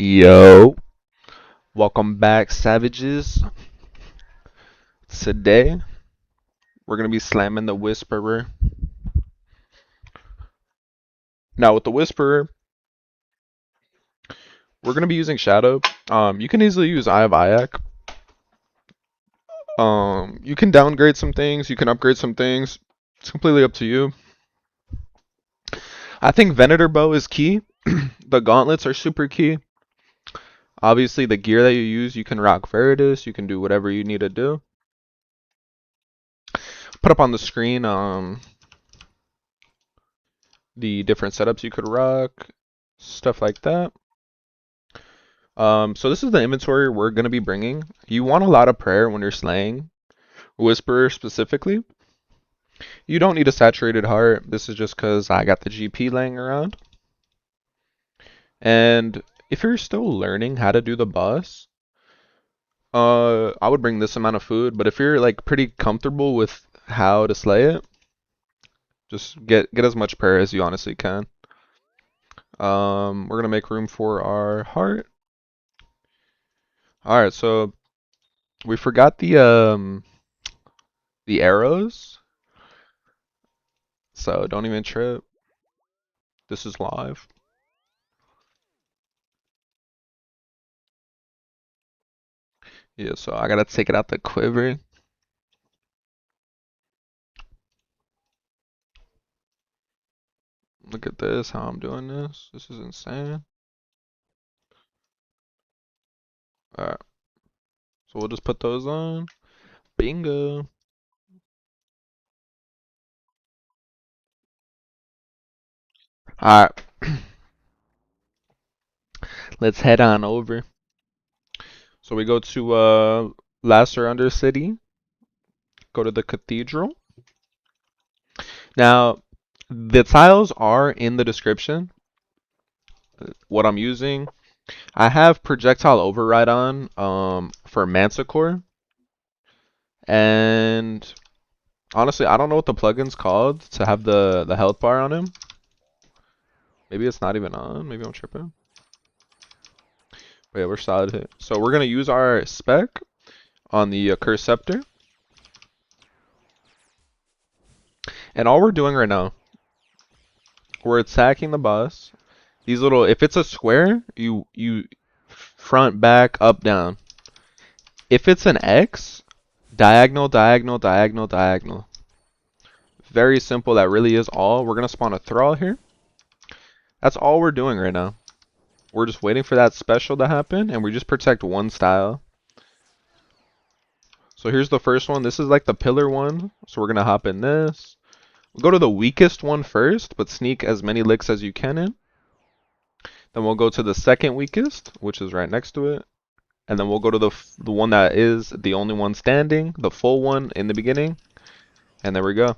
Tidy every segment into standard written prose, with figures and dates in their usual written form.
Yo, welcome back, savages. Today, we're gonna be slamming the Whisperer. Now, with the Whisperer, we're gonna be using Shadow. You can easily use Eye of Ayak. You can downgrade some things, you can upgrade some things. It's completely up to you. I think Venator Bow is key. The gauntlets are super key. Obviously, the gear that you use, you can rock Veritas, you can do whatever you need to do. Put up on the screen the different setups you could rock, stuff like that. So this is the inventory we're gonna be bringing. You want a lot of prayer when you're slaying Whisperer specifically. You don't need a saturated heart. This is just because I got the GP laying around. And if you're still learning how to do the boss, I would bring this amount of food. But if you're like pretty comfortable with how to slay it, just get as much prayer as you honestly can. We're gonna make room for our heart. All right, so we forgot the arrows. So don't even trip. This is live. Yeah, so I gotta take it out the quiver. Look at this, how I'm doing this. This is insane. Alright, so we'll just put those on. Bingo. Alright, let's head on over. So we go to Last Under City. Go to the cathedral. Now, the tiles are in the description. What I'm using. I have projectile override on for Manticore. And honestly, I don't know what the plugin's called to have the health bar on him. Maybe it's not even on. Maybe I'm tripping. But yeah, we're solid hit. So we're gonna use our spec on the Curse Scepter. And all we're doing right now, we're attacking the boss. These little, if it's a square, you front, back, up, down. If it's an X, diagonal, diagonal, diagonal, diagonal. Very simple. That really is all. We're gonna spawn a thrall here. That's all we're doing right now. We're just waiting for that special to happen, and we just protect one style. So here's the first one. This is like the pillar one. So we're gonna hop in this. We'll go to the weakest one first, but sneak as many licks as you can in. Then we'll go to the second weakest, which is right next to it. And then we'll go to the one that is the only one standing, the full one in the beginning. And there we go.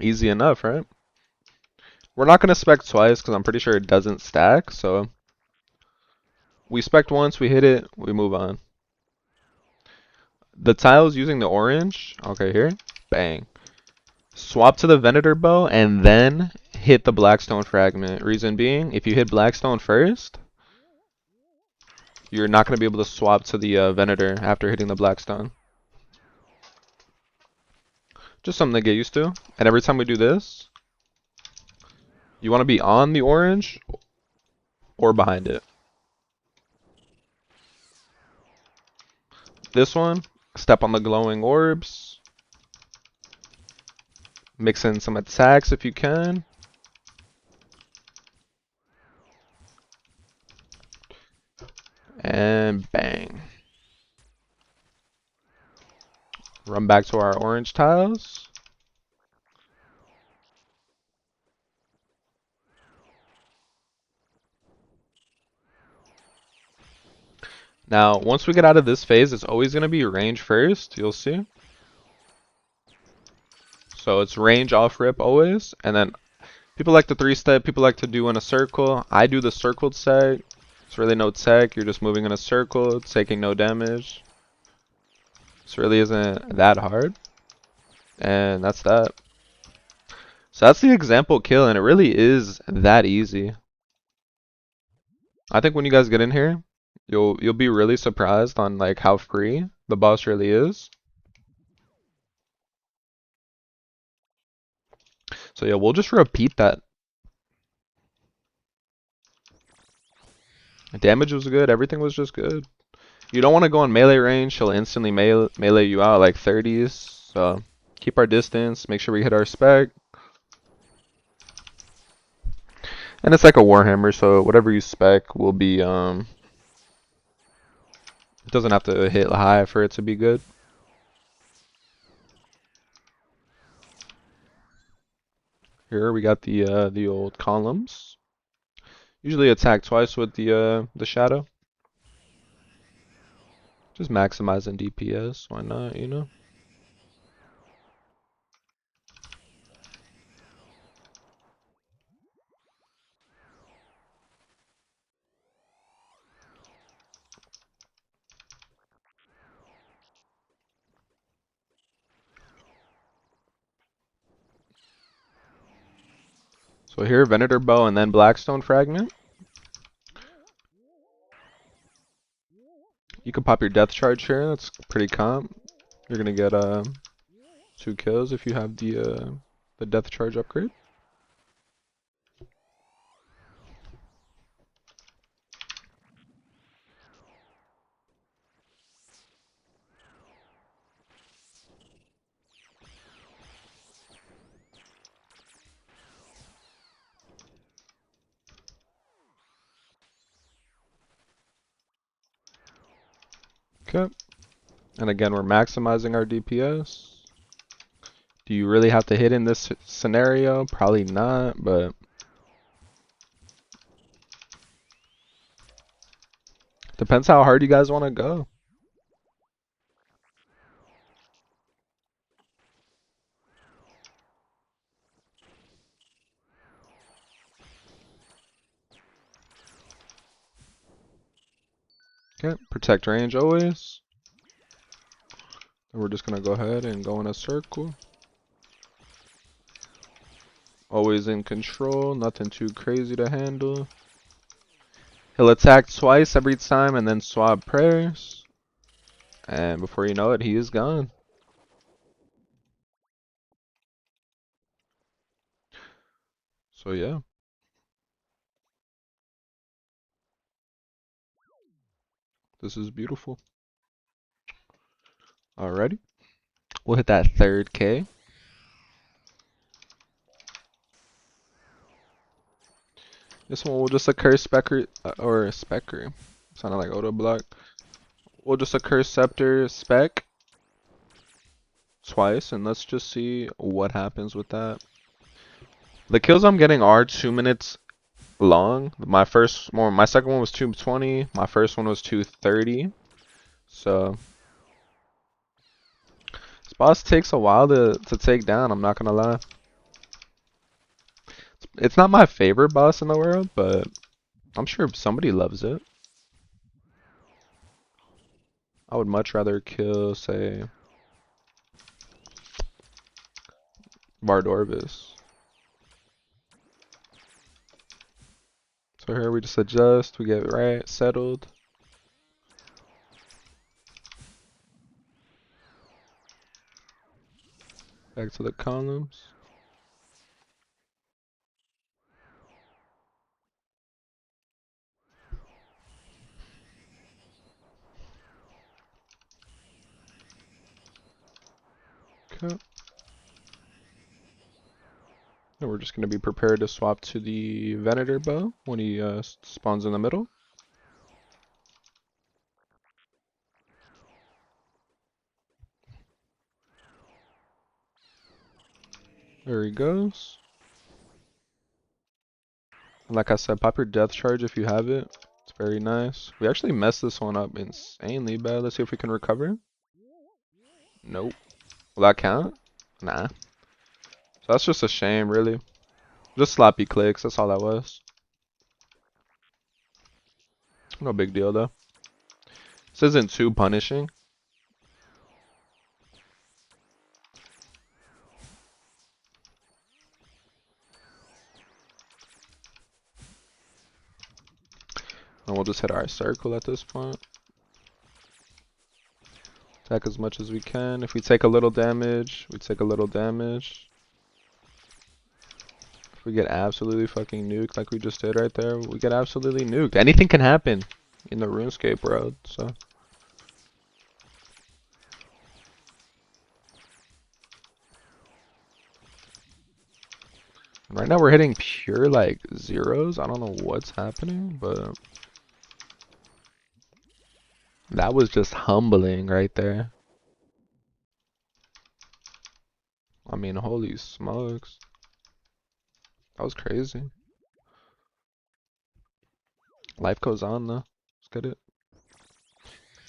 Easy enough, right? We're not gonna spec twice because I'm pretty sure it doesn't stack. So we spec once, we hit it, we move on. The tiles using the orange, okay, here, bang. Swap to the Venator Bow and then hit the Blackstone Fragment. Reason being, if you hit Blackstone first, you're not going to be able to swap to the Venator after hitting the Blackstone. Just something to get used to. And every time we do this, you want to be on the orange or behind it. This one, step on the glowing orbs. Mix in some attacks if you can. And bang. Run back to our orange tiles. Now, once we get out of this phase, it's always going to be range first, you'll see. So it's range off rip always, and then people like to 3-step, people like to do in a circle. I do the circled set. It's really no tech, you're just moving in a circle, taking no damage. This really isn't that hard. And that's that. So that's the example kill, and it really is that easy. I think when you guys get in here, you'll be really surprised on like how free the boss really is. So yeah, we'll just repeat that. Damage was good, everything was just good. You don't want to go in melee range, she'll instantly melee you out like 30s. So keep our distance, make sure we hit our spec. And it's like a Warhammer, so whatever you spec will be it doesn't have to hit high for it to be good. Here we got the old columns. Usually attack twice with the shadow. Just maximizing DPS, why not, you know? So here, Venator Bow and then Blackstone Fragment. You can pop your Death Charge here, that's pretty comp. You're gonna get 2 kills if you have the Death Charge upgrade. Okay. And again, we're maximizing our DPS. Do you really have to hit in this scenario? Probably not, but depends how hard you guys want to go. Okay, protect range always. And we're just gonna go ahead and go in a circle. Always in control, nothing too crazy to handle. He'll attack twice every time and then swap prayers. And before you know it, he is gone. So yeah. This is beautiful. Alrighty. We'll hit that 3rd K. This one will just occur Specker, or Specker. Sounded like Auto Block. We'll just occur Scepter Spec twice, and let's just see what happens with that. The kills I'm getting are 2 minutes long. My second one was 220. My first one was 230. So this boss takes a while to take down. I'm not gonna lie. It's not my favorite boss in the world, but I'm sure somebody loves it. I would much rather kill, say, Vardorvis. So here we just adjust, we get right settled. Back to the columns. Okay. And we're just going to be prepared to swap to the Venator bow when he spawns in the middle. There he goes. And like I said, pop your death charge if you have it. It's very nice. We actually messed this one up insanely bad. Let's see if we can recover. Nope. Will that count? Nah. So that's just a shame, really. Just sloppy clicks, that's all that was. No big deal, though. This isn't too punishing. And we'll just hit our circle at this point. Attack as much as we can. If we take a little damage, we take a little damage. If we get absolutely fucking nuked like we just did right there, we get absolutely nuked. Anything can happen in the RuneScape world, so. Right now we're hitting pure like zeros. I don't know what's happening, but that was just humbling right there. I mean, holy smokes. That was crazy. Life goes on though. Let's get it.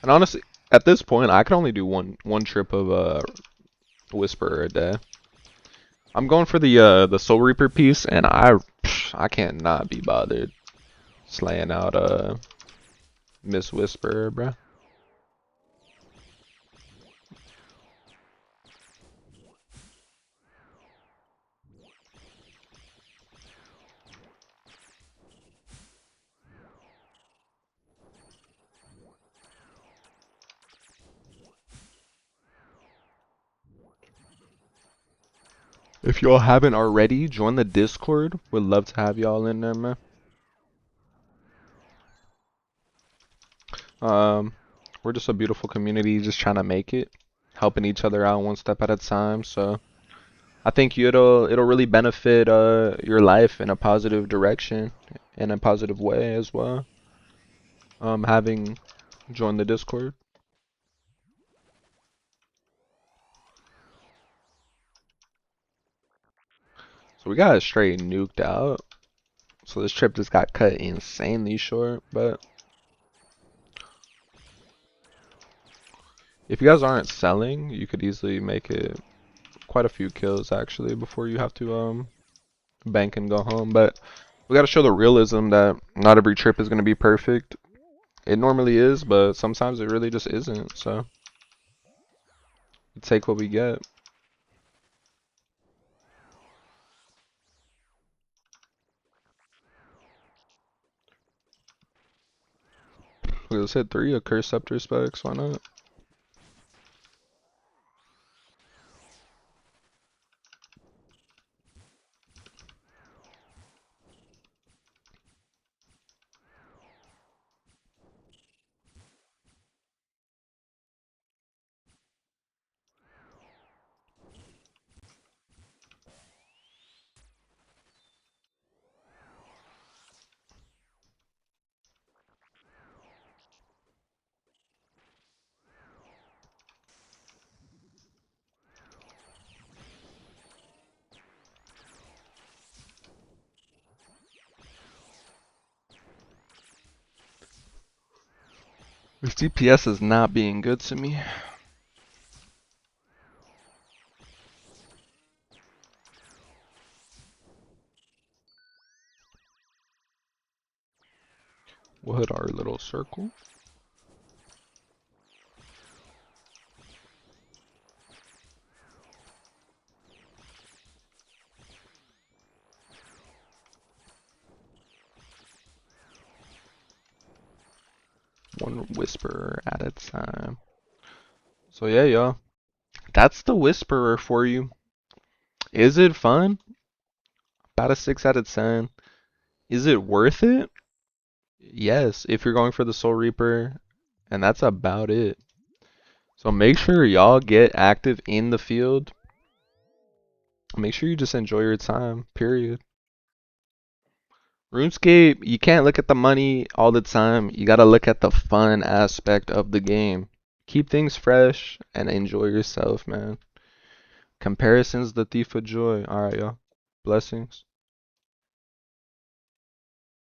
And honestly, at this point, I can only do one trip of Whisperer a day. I'm going for the Soul Reaper piece, and I can't not be bothered slaying out Miss Whisperer, bruh. If y'all haven't already, join the Discord. Would love to have y'all in there, man. Um, we're just a beautiful community, just trying to make it, helping each other out one step at a time. So I think it'll really benefit your life in a positive direction, in a positive way as well. Having joined the Discord. So we got straight nuked out. So this trip just got cut insanely short, but if you guys aren't selling, you could easily make it quite a few kills actually before you have to bank and go home. But we got to show the realism that not every trip is going to be perfect. It normally is, but sometimes it really just isn't. So we take what we get. Let's hit 3, a Curse Scepter specs, why not? This DPS is not being good to me. We'll hit our little circle. One Whisperer at a time. So yeah, y'all. That's the Whisperer for you. Is it fun? About a 6 out of 10. Is it worth it? Yes, if you're going for the Soul Reaper. And that's about it. So make sure y'all get active in the field. Make sure you just enjoy your time, period. RuneScape, you can't look at the money all the time. You gotta look at the fun aspect of the game. Keep things fresh and enjoy yourself, man. Comparison's the thief of joy. Alright, y'all. Blessings.